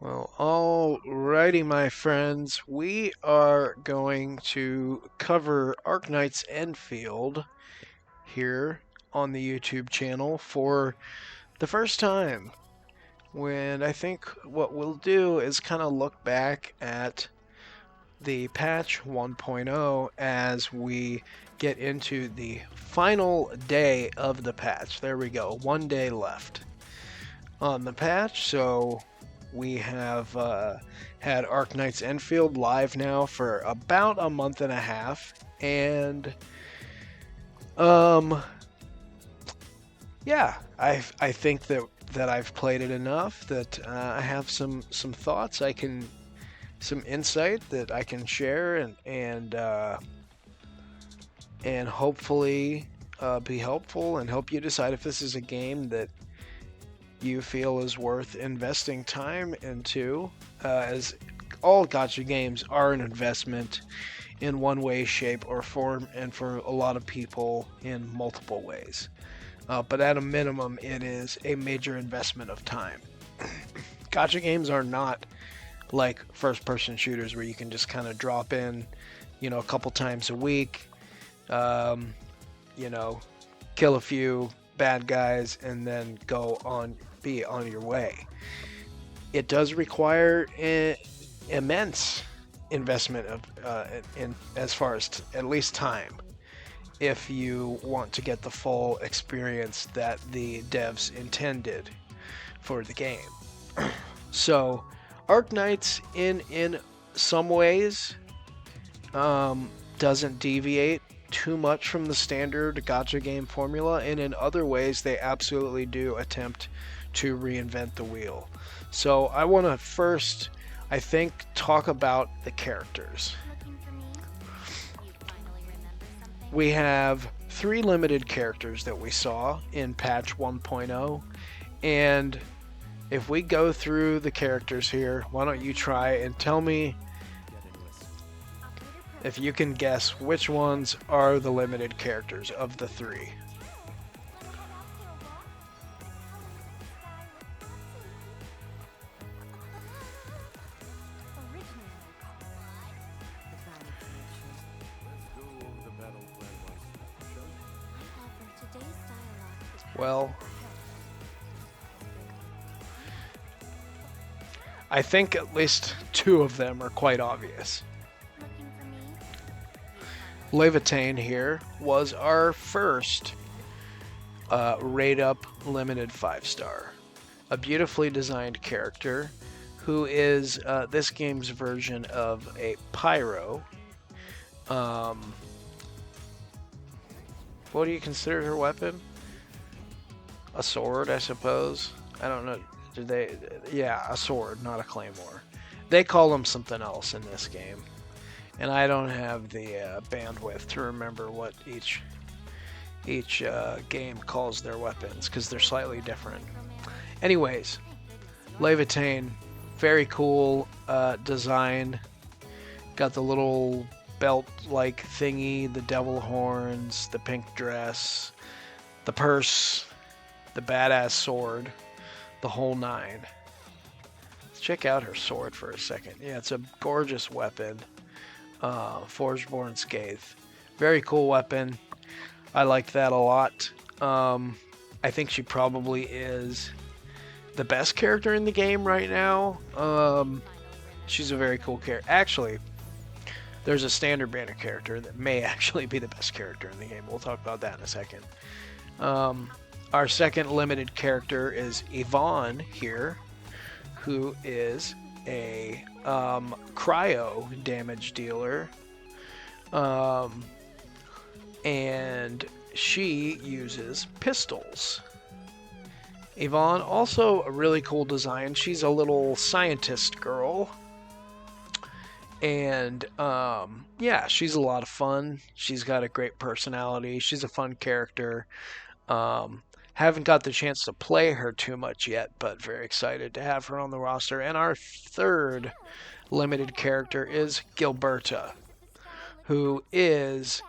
Well, alrighty, my friends. We are going to cover Arknights Endfield here on the YouTube channel for the first time. When I think what we'll do is kind of look back at the patch 1.0 as we get into the final day of the patch. There we go, 1 day left on the patch, so we have had Arknights Endfield live now for about a month and a half, and um, yeah, I think that I've played it enough that I have some thoughts some insight that I can share and hopefully be helpful and help you decide if this is a game that you feel is worth investing time into, as all gacha games are an investment in one way, shape, or form, and for a lot of people in multiple ways. But at a minimum, it is a major investment of time. Gacha games are not like first-person shooters where you can just kind of drop in, a couple times a week, um, you know, kill a few bad guys, and then be on your way. It does require immense investment of in as far as at least time if you want to get the full experience that the devs intended for the game. So, Arknights in some ways doesn't deviate too much from the standard gacha game formula, and in other ways they absolutely do attempt to reinvent the wheel. So I want to first, I think, talk about the characters. We have 3 limited characters that we saw in patch 1.0, and if we go through the characters here, why don't you try and tell me if you can guess which ones are the limited characters of the 3. Well, I think at least 2 of them are quite obvious. Levitain here was our first rate up limited 5-star. A beautifully designed character who is this game's version of a pyro. What do you consider her weapon? A sword, I suppose. I don't know. Do they? Yeah, a sword, not a claymore. They call them something else in this game, and I don't have the bandwidth to remember what each game calls their weapons because they're slightly different. Anyways, Levitain, very cool design. Got the little belt-like thingy, the devil horns, the pink dress, the purse, the badass sword, the whole 9. Let's check out her sword for a second. Yeah, it's a gorgeous weapon. Forgeborn Scathe. Very cool weapon. I like that a lot. I think she probably is the best character in the game right now. She's a very cool character. Actually, there's a standard banner character that may actually be the best character in the game. We'll talk about that in a second. Our second limited character is Yvonne here, who is a cryo damage dealer. And she uses pistols. Yvonne, also a really cool design. She's a little scientist girl. And yeah, she's a lot of fun. She's got a great personality. She's a fun character. Haven't got the chance to play her too much yet, but very excited to have her on the roster. And our third limited character is Gilberta, who is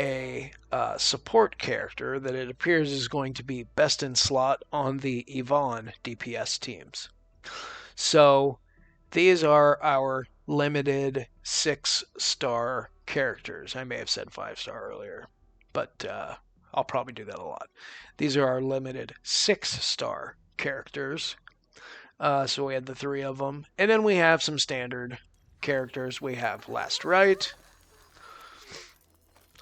a support character that it appears is going to be best in slot on the Yvonne DPS teams. So these are our limited 6-star characters. I may have said 5-star earlier, but I'll probably do that a lot. These are our limited 6-star characters. So we had the 3 of them. And then we have some standard characters. We have Last Right.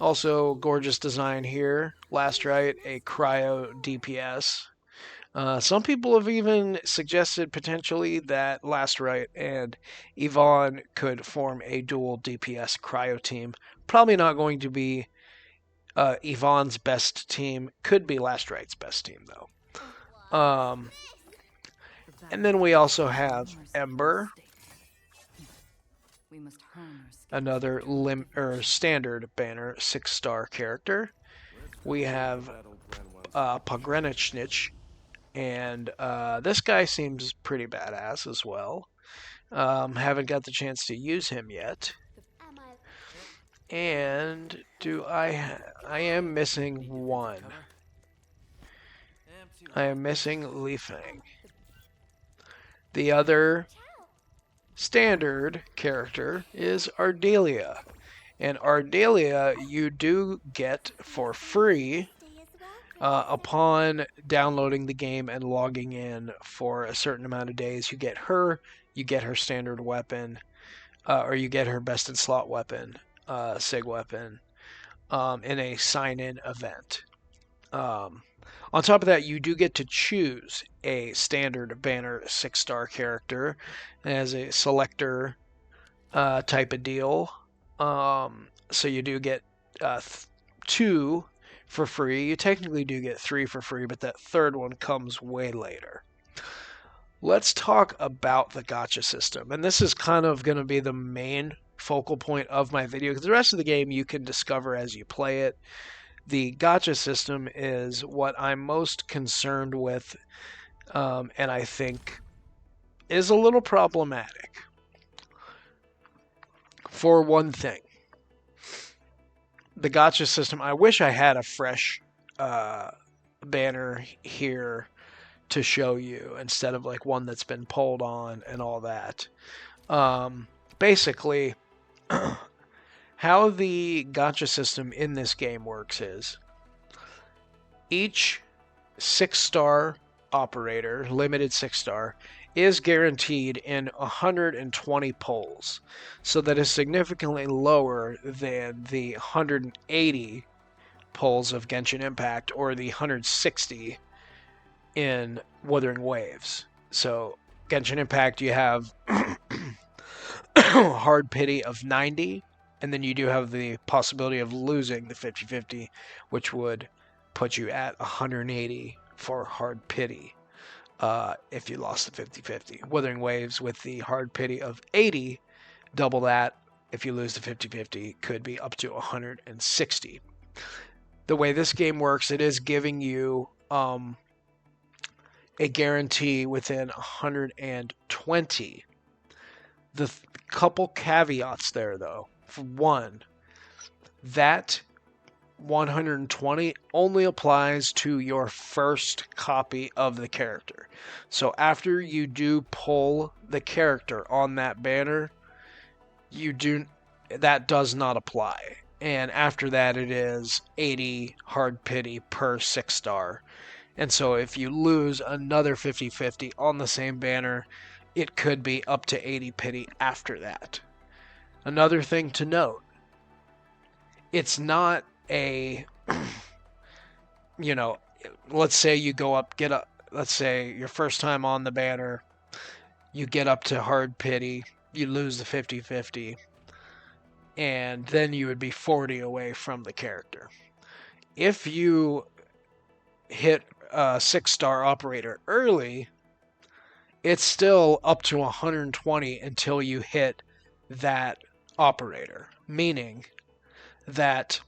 Also, gorgeous design here. Last Right, a cryo DPS. Some people have even suggested potentially that Last Right and Yvonne could form a dual DPS cryo team. Probably not going to be Yvonne's best team. Could be Last Right's best team, though. And then we also have Ember, another standard banner 6-star character. We have Pogrenichnik, and this guy seems pretty badass as well. Haven't got the chance to use him yet. And I am missing one. I am missing Li Feng. The other standard character is Ardelia. And Ardelia you do get for free upon downloading the game and logging in for a certain amount of days. You get her standard weapon, or you get her best in slot weapon, SIG weapon, in a sign-in event. On top of that, you do get to choose a standard banner 6-star character as a selector type of deal. So you do get 2 for free. You technically do get 3 for free, but that third one comes way later. Let's talk about the gacha system. And this is kind of going to be the main focal point of my video, because the rest of the game you can discover as you play it. The gacha system is what I'm most concerned with, and I think is a little problematic. For one thing, the gacha system, I wish I had a fresh banner here to show you instead of like one that's been pulled on and all that. Basically, how the gacha system in this game works is each 6-star operator, limited 6-star, is guaranteed in 120 pulls. So that is significantly lower than the 180 pulls of Genshin Impact or the 160 in Wuthering Waves. So Genshin Impact you have hard pity of 90, and then you do have the possibility of losing the 50-50, which would put you at 180 for hard pity if you lost the 50-50. Wuthering Waves with the hard pity of 80, double that. If you lose the 50-50, could be up to 160. The way this game works, it is giving you a guarantee within 120. The couple caveats there, though. For one, that 120 only applies to your first copy of the character. So after you do pull the character on that banner, that does not apply. And after that, it is 80 hard pity per 6-star. And so if you lose another 50-50 on the same banner, it could be up to 80 pity after that. Another thing to note, it's not a, let's say you go up, let's say your first time on the banner, you get up to hard pity, you lose the 50-50, and then you would be 40 away from the character. If you hit a 6-star operator early, it's still up to 120 until you hit that operator, meaning that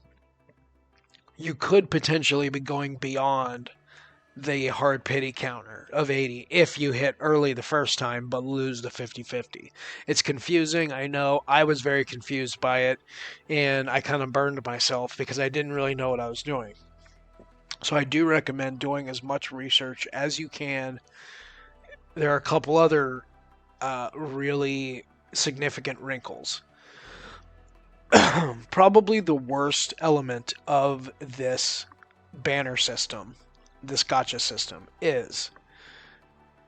you could potentially be going beyond the hard pity counter of 80 if you hit early the first time but lose the 50-50. It's confusing, I know. I was very confused by it, and I kind of burned myself because I didn't really know what I was doing. So I do recommend doing as much research as you can. There are a couple other really significant wrinkles. Probably the worst element of this banner system, this gacha system, is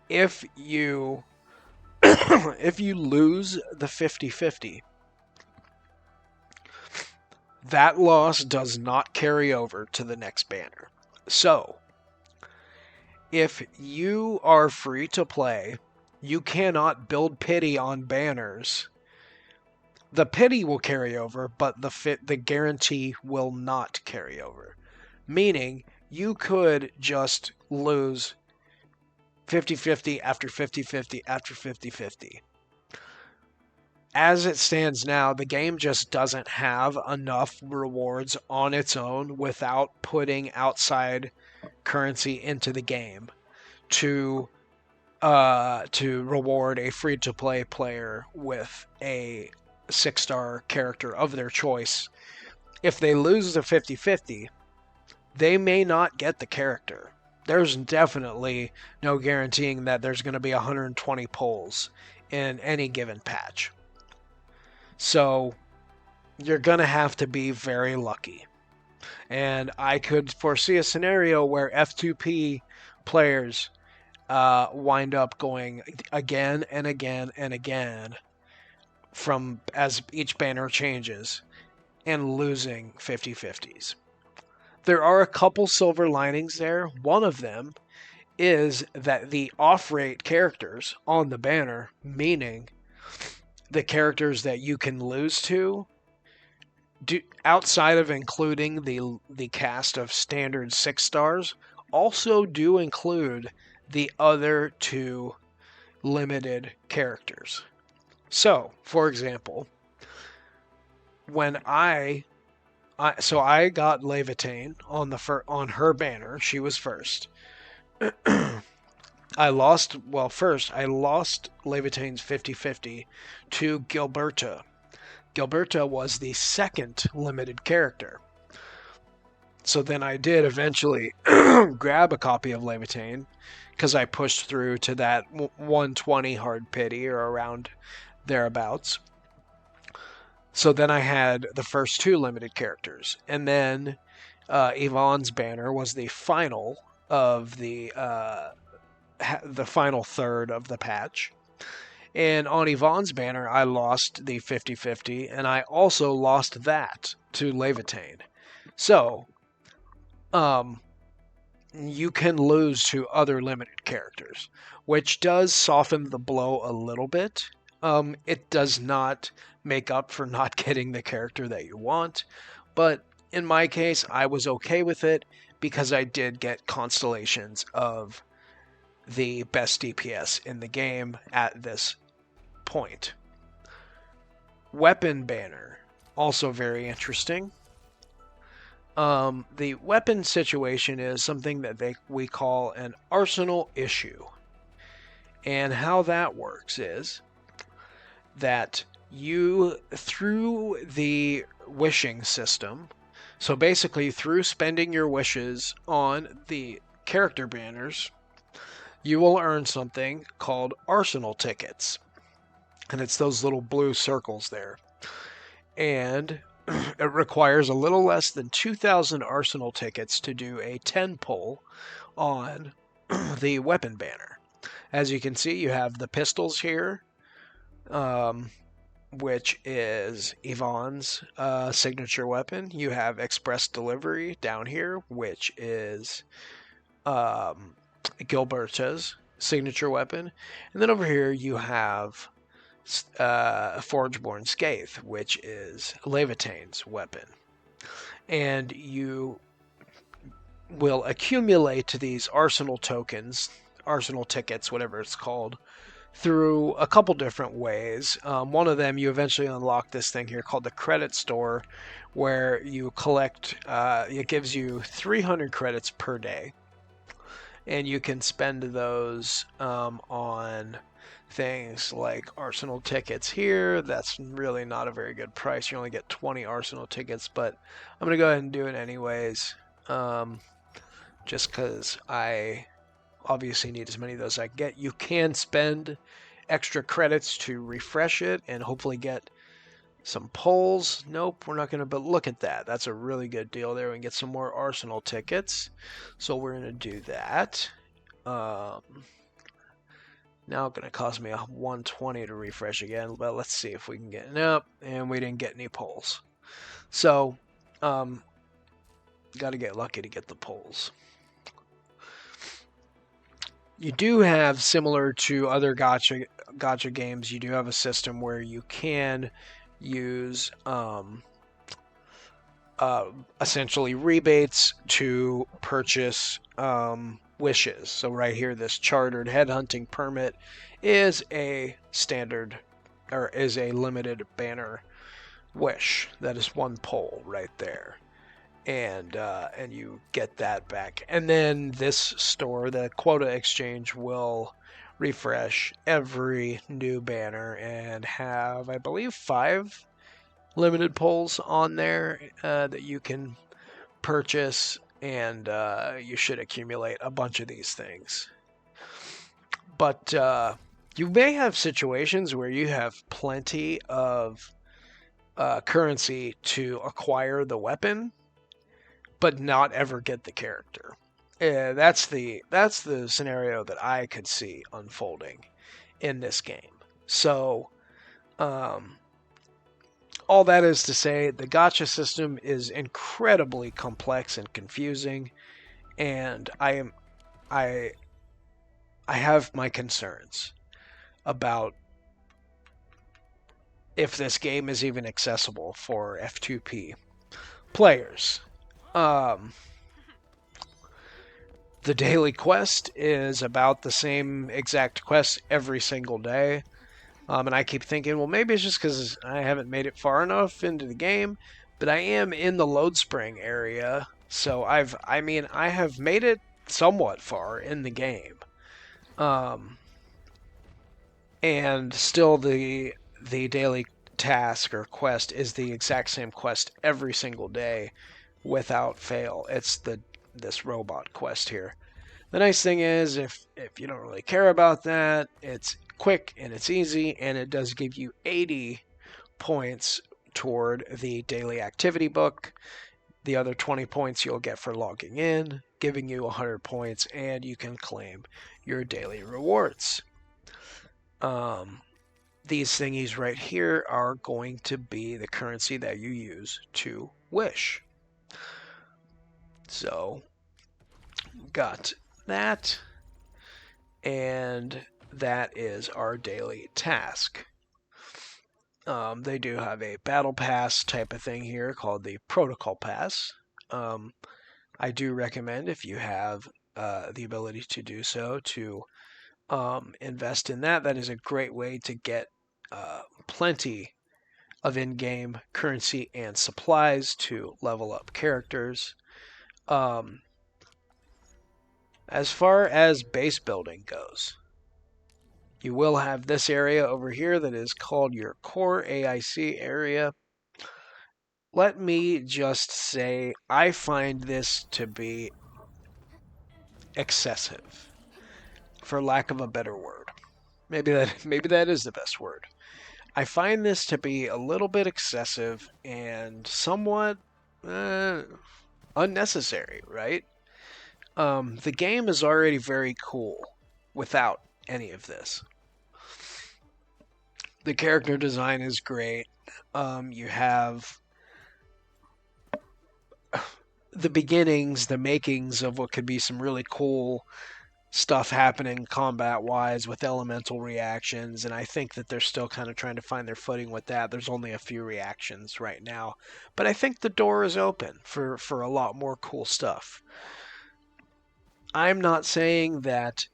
if you if you lose the 50-50, that loss does not carry over to the next banner. So, if you are free to play, you cannot build pity on banners. The pity will carry over, but the guarantee will not carry over. Meaning, you could just lose 50-50 after 50-50 after 50-50. As it stands now, the game just doesn't have enough rewards on its own without putting outside currency into the game to reward a free-to-play player with a 6-star character of their choice. If they lose the 50-50, they may not get the character. There's definitely no guaranteeing that there's going to be 120 polls in any given patch. So you're going to have to be very lucky. And I could foresee a scenario where F2P players wind up going again and again and again from as each banner changes and losing 50-50s. There are a couple silver linings there. One of them is that the off-rate characters on the banner, meaning the characters that you can lose to, outside of including the cast of standard 6 stars, also do include the other 2 limited characters. So, for example, when I got Levitain on her banner. She was first. I lost Levitain's 50-50 to Gilberta. Gilberta was the second limited character. So then I did eventually grab a copy of Levitain because I pushed through to that 120 hard pity or around thereabouts. So then I had the first 2 limited characters, and then Yvonne's banner was the final of the final third of the patch. And on Yvonne's banner, I lost the 50-50, and I also lost that to Levitain. So, you can lose to other limited characters, which does soften the blow a little bit. It does not make up for not getting the character that you want, but in my case, I was okay with it because I did get constellations of the best DPS in the game at this point. Weapon banner, also very interesting. The weapon situation is something that we call an arsenal issue. And how that works is that you, through the wishing system, so basically through spending your wishes on the character banners, you will earn something called arsenal tickets. And it's those little blue circles there. And it requires a little less than 2,000 arsenal tickets to do a 10 pull on the weapon banner. As you can see, you have the pistols here, which is Yvonne's signature weapon. You have express delivery down here, which is Gilberta's signature weapon. And then over here you have Forgeborn Scathe, which is Levitain's weapon. And you will accumulate these arsenal tokens, arsenal tickets, whatever it's called, through a couple different ways. One of them, you eventually unlock this thing here called the credit store, where you collect, it gives you 300 credits per day. And you can spend those on things like arsenal tickets here. That's really not a very good price. You only get 20 arsenal tickets, but I'm going to go ahead and do it anyways, just because I obviously need as many of those as I can get. You can spend extra credits to refresh it and hopefully get some pulls. Nope, we're not going to, but look at that. That's a really good deal there. We can get some more Arsenal tickets. So we're going to do that. Now it's going to cost me a 120 to refresh again, but let's see if we can get, nope, and we didn't get any pulls. So, got to get lucky to get the pulls. You do have, similar to other gacha games, you do have a system where you can use essentially rebates to purchase wishes. So right here, this chartered headhunting permit is a standard, or is a limited banner wish. That is one pull right there. And you get that back. And then this store, the quota exchange, will refresh every new banner and have, I believe, 5 limited pulls on there that you can purchase, and you should accumulate a bunch of these things. But you may have situations where you have plenty of currency to acquire the weapon, but not ever get the character. That's the scenario that I could see unfolding in this game. So, all that is to say, the gacha system is incredibly complex and confusing, and I have my concerns about if this game is even accessible for F2P players. The daily quest is about the same exact quest every single day. And I keep thinking, well, maybe it's just because I haven't made it far enough into the game, but I am in the load spring area, so I have made it somewhat far in the game. And still the daily task or quest is the exact same quest every single day without fail. It's this robot quest here. The nice thing is, if you don't really care about that, it's quick and it's easy, and it does give you 80 points toward the daily activity book. The other 20 points you'll get for logging in, giving you 100 points, and you can claim your daily rewards. These thingies right here are going to be the currency that you use to wish. So, got that, and that is our daily task. They do have a battle pass type of thing here called the protocol pass. I do recommend, if you have the ability to do so, to invest in that. That is a great way to get plenty of in-game currency and supplies to level up characters. As far as base building goes, you will have this area over here that is called your core AIC area. Let me just say, I find this to be excessive, for lack of a better word. Maybe that is the best word. I find this to be a little bit excessive and somewhat unnecessary, right? The game is already very cool without any of this. The character design is great. You have the beginnings, the makings of what could be some really cool stuff happening combat-wise with elemental reactions, and I think that they're still kind of trying to find their footing with that. There's only a few reactions right now, but I think the door is open for a lot more cool stuff. I'm not saying that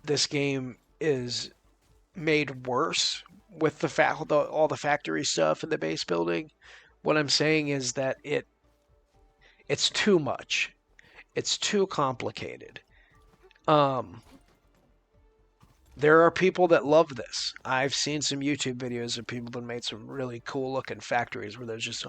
this game is made worse with all the factory stuff and the base building. What I'm saying is that it's too much. It's too complicated. There are people that love this. I've seen some YouTube videos of people that made some really cool looking factories where there's just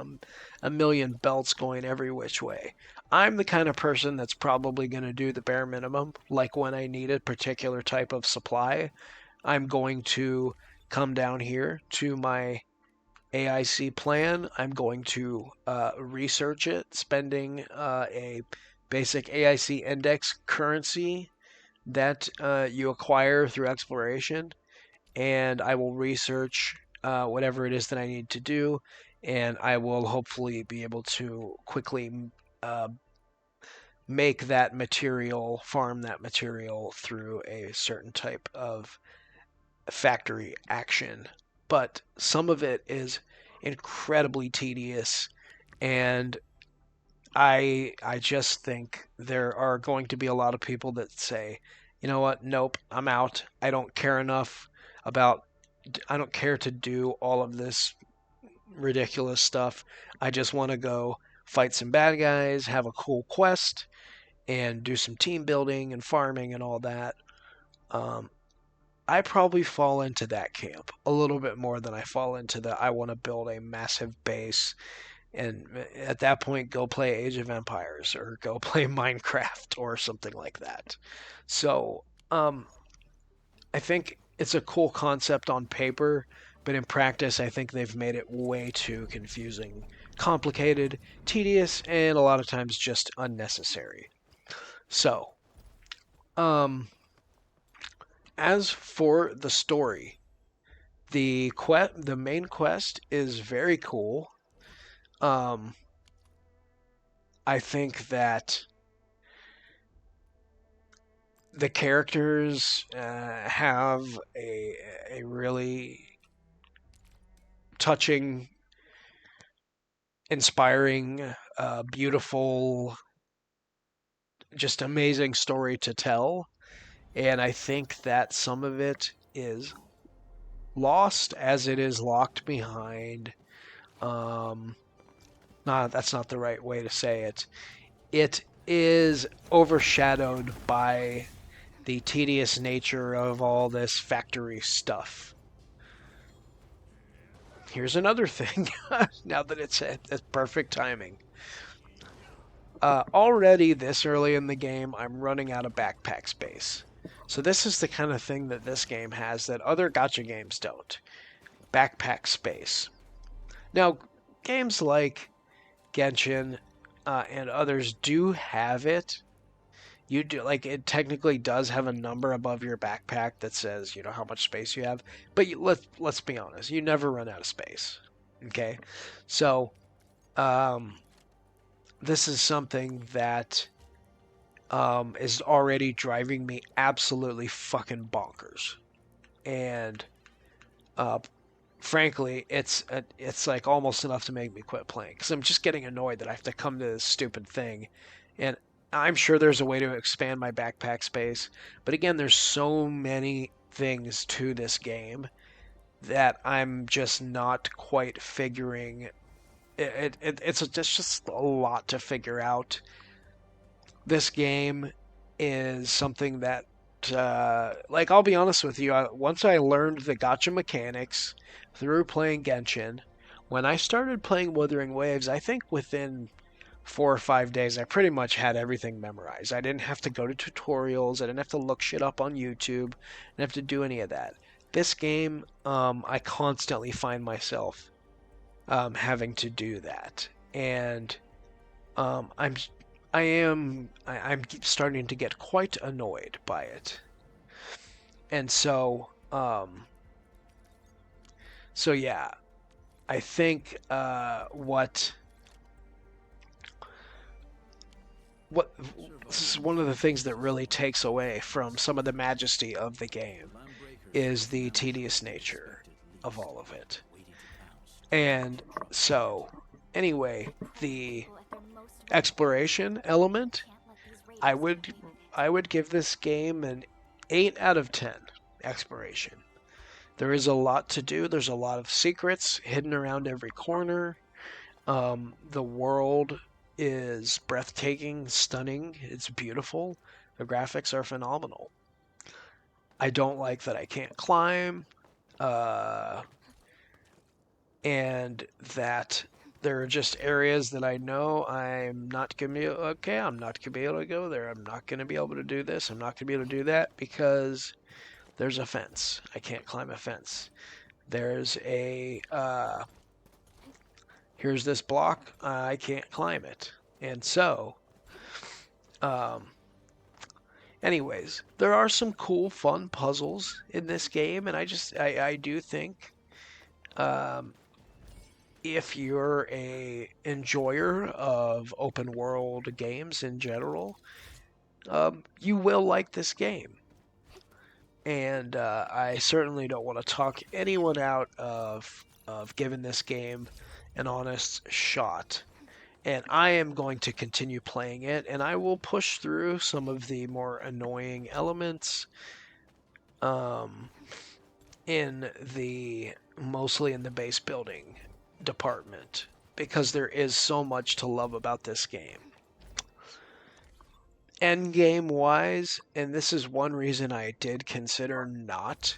a million belts going every which way. I'm the kind of person that's probably going to do the bare minimum, like when I need a particular type of supply. I'm going to come down here to my AIC plan. I'm going to research it, spending a basic AIC index currency that you acquire through exploration, and I will research whatever it is that I need to do, and I will hopefully be able to quickly uh, make that material, farm that material through a certain type of factory action. But some of it is incredibly tedious, and I just think there are going to be a lot of people that say, you know what, nope, I'm out. About I don't care to do all of this ridiculous stuff. I just want to go fight some bad guys, have a cool quest, and do some team building and farming and all that. Um, I probably fall into that camp a little bit more than I fall into the I want to build a massive base and at that point go play Age of Empires or go play Minecraft or something like that. So, I think it's a cool concept on paper, but in practice, I think they've made it way too confusing, complicated, tedious, and a lot of times just unnecessary. So, um, as for the story, the main quest is very cool. Um, I think that the characters have a really touching, inspiring, beautiful, just amazing story to tell. And I think that some of it is lost as it is locked behind. Um, that's not the right way to say it. It is overshadowed by the tedious nature of all this factory stuff. Here's another thing. Now that it's perfect timing. Already this early in the game, I'm running out of backpack space. So this is the kind of thing that this game has that other gacha games don't. Backpack space. Now, games like Genshin and others do have it. You do like it technically does have a number above your backpack that says how much space you have. But let's be honest, you never run out of space. Okay, so um, this is something that is already driving me absolutely fucking bonkers, and uh, frankly, it's like almost enough to make me quit playing because I'm just getting annoyed that I have to come to this stupid thing, and I'm sure there's a way to expand my backpack space, but again, there's so many things to this game that I'm just not quite figuring. It's just a lot to figure out. This game is something that, like, I'll be honest with you, once I learned the gacha mechanics through playing Genshin, when I started playing Wuthering Waves, I think within 4 or 5 days, I pretty much had everything memorized. I didn't have to go to tutorials. I didn't have to look shit up on YouTube. I didn't have to do any of that. This game, I constantly find myself having to do that, and um, I'm I'm starting to get quite annoyed by it, and so yeah, I think what this is one of the things that really takes away from some of the majesty of the game is the tedious nature of all of it. And so, anyway, the exploration element, I would I would give this game an 8 out of 10 exploration. There is a lot to do. There's a lot of secrets hidden around every corner. The world is breathtaking, stunning. It's beautiful. The graphics are phenomenal. I don't like that I can't climb, uh, and that there are just areas that I know I'm not gonna be I'm not gonna be able to go there. I'm not gonna be able to do this. I'm not gonna be able to do that because there's a fence. I can't climb a fence. There's a here's this block. I can't climb it. And so, um, anyways, there are some cool, fun puzzles in this game, and I do think um, if you're a enjoyer of open world games in general, you will like this game. And I certainly don't want to talk anyone out of giving this game an honest shot. And I am going to continue playing it, and I will push through some of the more annoying elements um, in the mostly in the base building department because there is so much to love about this game. End game wise, and this is one reason I did consider not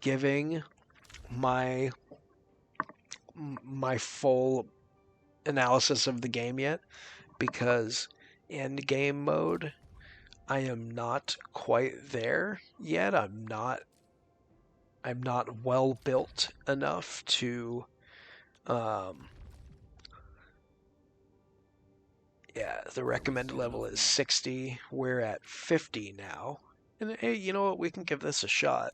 giving my full analysis of the game yet, because end game mode I am not quite there yet. I'm not well built enough to yeah, the recommended level is 60. We're at 50 now. And hey, you know what? We can give this a shot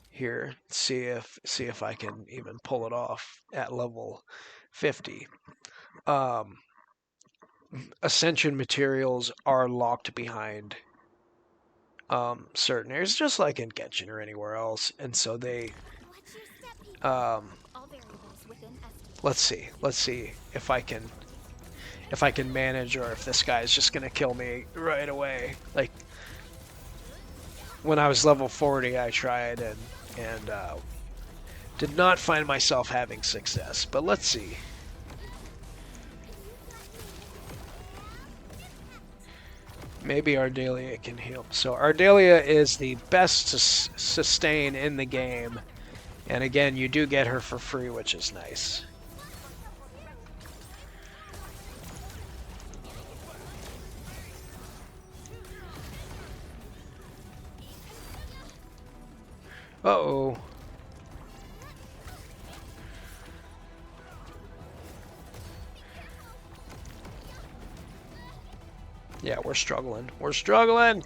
here. See if I can even pull it off at level 50. Ascension materials are locked behind certain areas, just like in Genshin or anywhere else, and so they let's see if I can manage, or if this guy is just gonna kill me right away. Like when I was level 40, I tried and did not find myself having success. But let's see. Maybe Ardelia can heal. So Ardelia is the best to sustain in the game. And again, you do get her for free, which is nice. Uh-oh. Yeah, we're struggling. We're struggling!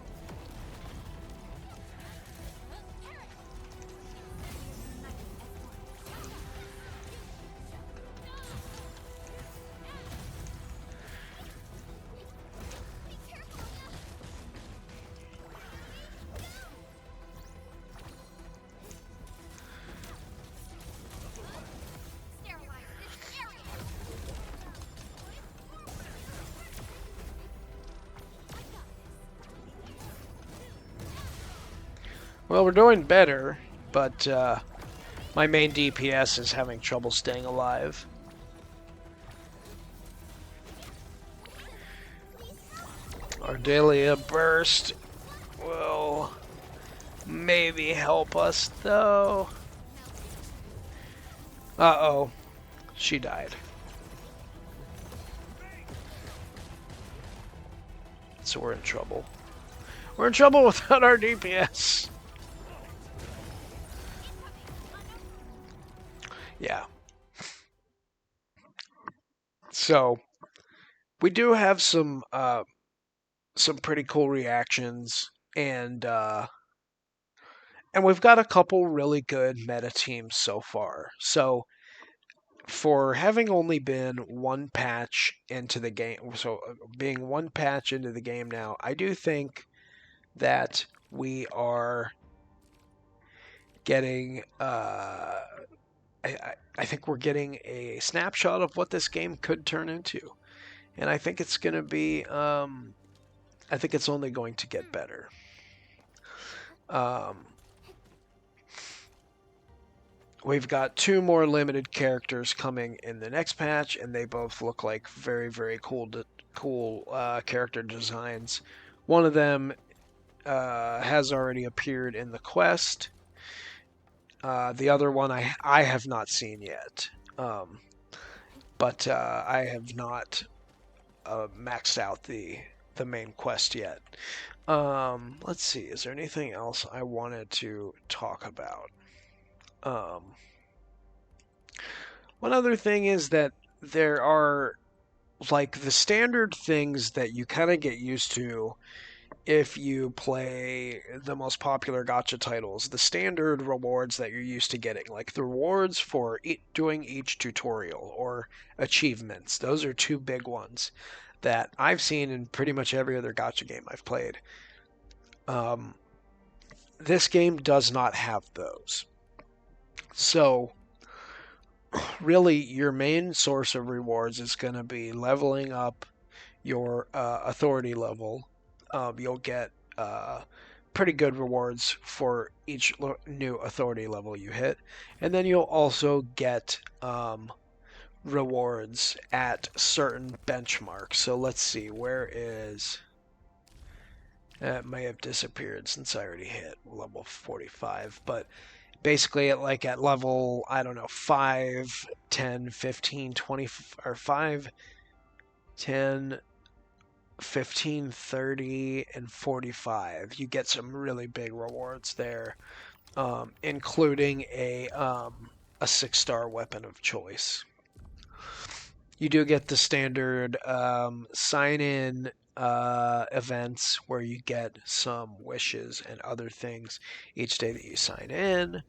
Well, we're doing better, but my main DPS is having trouble staying alive. Ardelia burst will maybe help us, though. Uh-oh. She died. So we're in trouble. We're in trouble without our DPS. Yeah. So we do have some pretty cool reactions, and we've got a couple really good meta teams so far. So for having only been one patch into the game, so being one patch into the game now, I do think that we are getting I think we're getting a snapshot of what this game could turn into, and I think it's going to be I think it's only going to get better. We've got 2 more limited characters coming in the next patch, and they both look like very, very cool character designs. One of them has already appeared in the quest. The other one I have not seen yet, but I have not maxed out the the main quest yet. Let's see. Is there anything else I wanted to talk about? Um, One other thing is that there are like the standard things that you kind of get used to if you play the most popular gacha titles, the standard rewards that you're used to getting, like the rewards for doing each tutorial or achievements. Those are two big ones that I've seen in pretty much every other gacha game I've played. Um, this game does not have those. So, really, your main source of rewards is going to be leveling up your authority level. You'll get pretty good rewards for each new authority level you hit. And then you'll also get rewards at certain benchmarks. So let's see, where is. It may have disappeared since I already hit level 45. But basically, at level, I don't know, 5, 10, 15, 20, or 5, 10, 15, 30, and 45. You get some really big rewards there, including a 6-star weapon of choice. You do get the standard sign-in events where you get some wishes and other things each day that you sign in.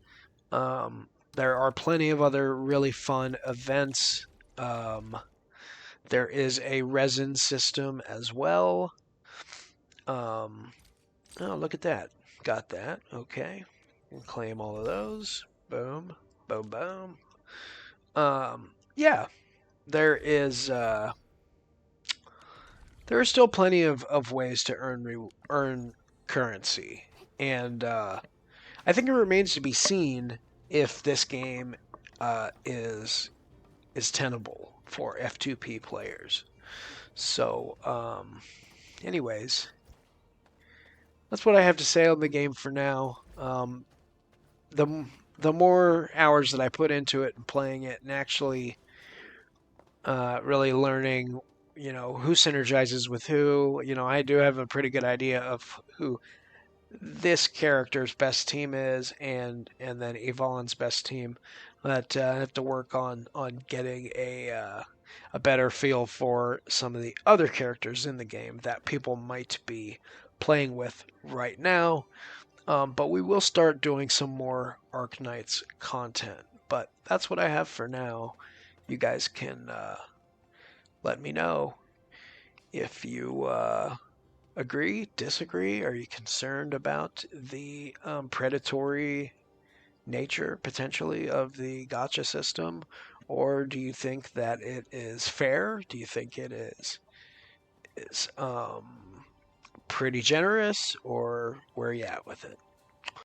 There are plenty of other really fun events. There is a resin system as well. Oh, look at that. Got that. Okay. We'll claim all of those. Boom. Boom, boom. Yeah. There is there are still plenty of ways to earn currency. And I think it remains to be seen if this game is tenable for F2P players. So, anyways, that's what I have to say on the game for now. The the more hours that I put into it and playing it and actually really learning, who synergizes with who, I do have a pretty good idea of who this character's best team is, and then Yvonne's best team. But I have to work on getting a better feel for some of the other characters in the game that people might be playing with right now. But we will start doing some more Arknights content. But that's what I have for now. You guys can let me know if you agree, disagree. Are you concerned about the predatory nature potentially of the gacha system? Or do you think that it is fair? Do you think it is pretty generous? Or where are you at with it?